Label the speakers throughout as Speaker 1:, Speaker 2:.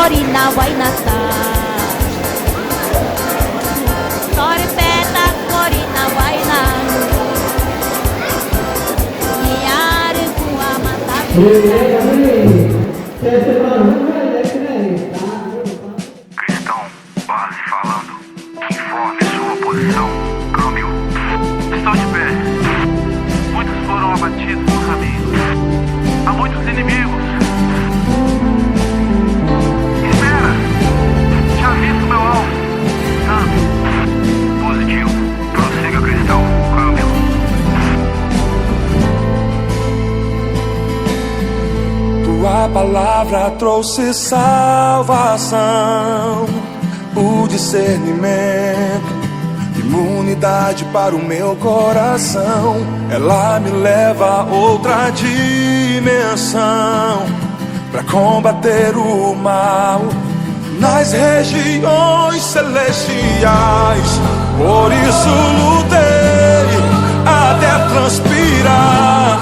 Speaker 1: Corina Wainata. Torpeta Corina Waina. Niare Kua
Speaker 2: Cristão, base falando. Informe sua posição. Câmbio. Estou de pé. Muitos foram abatidos no caminho. Há muitos inimigos. Espera! Já visto meu alvo. Câmbio. Positivo. Prossiga, Cristão. Câmbio.
Speaker 3: Tua palavra trouxe salvação, o discernimento, imunidade para o meu coração. Ela me leva a outra dimensão, para combater o mal nas regiões celestiais. Por isso lutei até transpirar,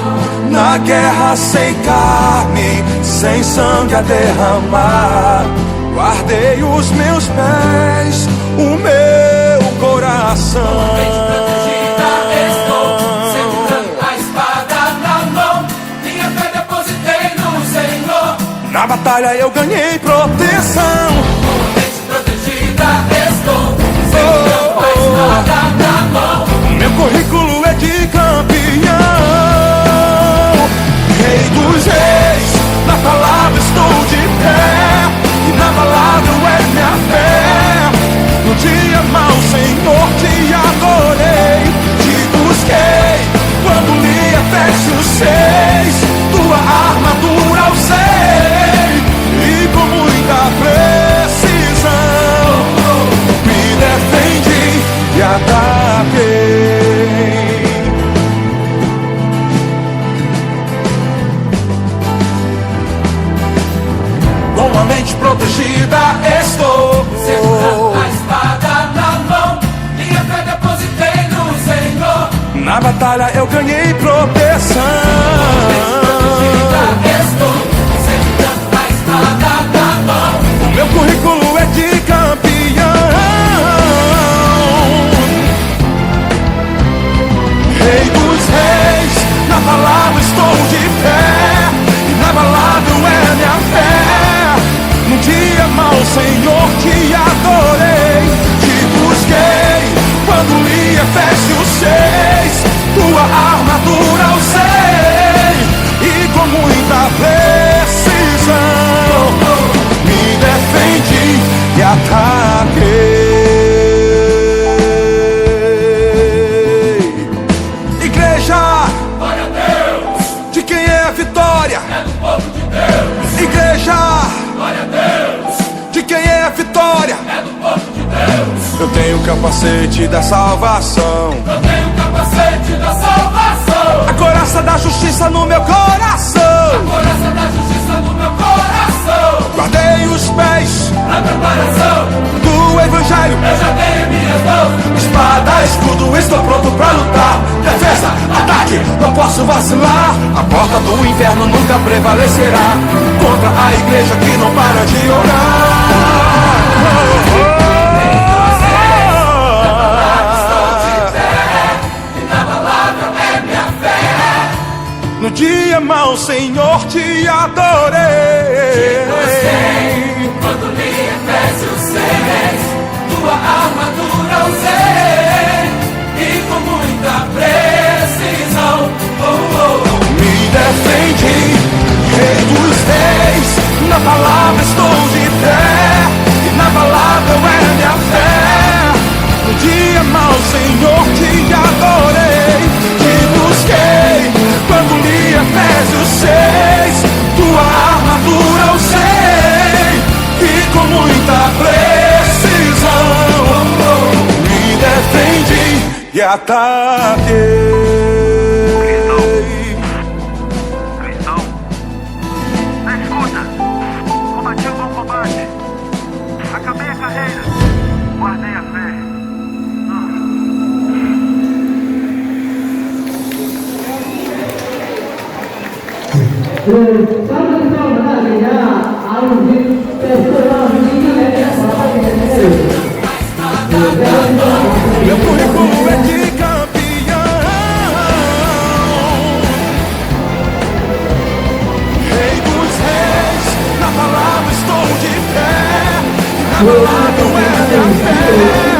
Speaker 3: na guerra sem carne, sem sangue a derramar. Guardei os meus pés, o meu coração.
Speaker 4: Estou segurando a espada na mão, minha fé depositei no Senhor.
Speaker 3: Na batalha eu ganhei proteção.
Speaker 4: Mente protegida, estou segurando a espada na mão.
Speaker 3: Meu currículo é de campeão. Rei dos reis, na palavra estou de pé, e na palavra é minha fé. No dia mau, Senhor, te adorei, te busquei, quando li Efésios 6, tua armadura eu sei, e com muita precisão me defendi e ataquei. Com a mente protegida estou,
Speaker 4: Segurando a espada na mão, minha fé depositei no Senhor.
Speaker 3: na batalha eu ganhei proteção.
Speaker 4: Estou segurando a espada na mão.
Speaker 3: O meu currículo é de campeão. Rei dos reis, na palavra estou de pé, e na palavra é minha fé. No dia mau, Senhor, te adorei, te busquei, quando li Efésios 6, tua armadura eu sei, e com muita precisão me defendi e ataquei. Igreja,
Speaker 4: Glória a Deus,
Speaker 3: de quem é a vitória?
Speaker 4: é do povo de Deus.
Speaker 3: Igreja,
Speaker 4: Glória a Deus,
Speaker 3: de quem é a vitória?
Speaker 4: é do povo de Deus.
Speaker 3: Eu tenho o capacete da salvação,
Speaker 4: Eu tenho o capacete da salvação,
Speaker 3: a coraça da justiça no meu coração.
Speaker 4: coraça da justiça no meu coração.
Speaker 3: Guardei os pés
Speaker 4: Na preparação,
Speaker 3: do evangelho,
Speaker 4: eu já tenho minhas mãos.
Speaker 3: espada, escudo, estou pronto pra lutar. Defesa, ataque, não posso vacilar. A porta do inferno nunca prevalecerá contra a igreja que não para de orar. No dia mau, Senhor, te adorei.
Speaker 4: Quando li Efésios 6, tua armadura usei, e com muita precisão,
Speaker 3: Me defendi, Rei dos reis, na palavra estou de pé, e na palavra é minha fé. No dia mau, Senhor, te adorei, te busquei, quando li Efésios 6, tua armadura eu sei, e com muita precisão me defendi e ataquei.
Speaker 2: Cristão, na escuta. Combati o bom combate. Acabei a carreira. Guardei a fé.
Speaker 5: Sabe o que é uma
Speaker 3: meu currículo é de campeão. Rei dos reis, na palavra estou de pé, inabalável é minha fé.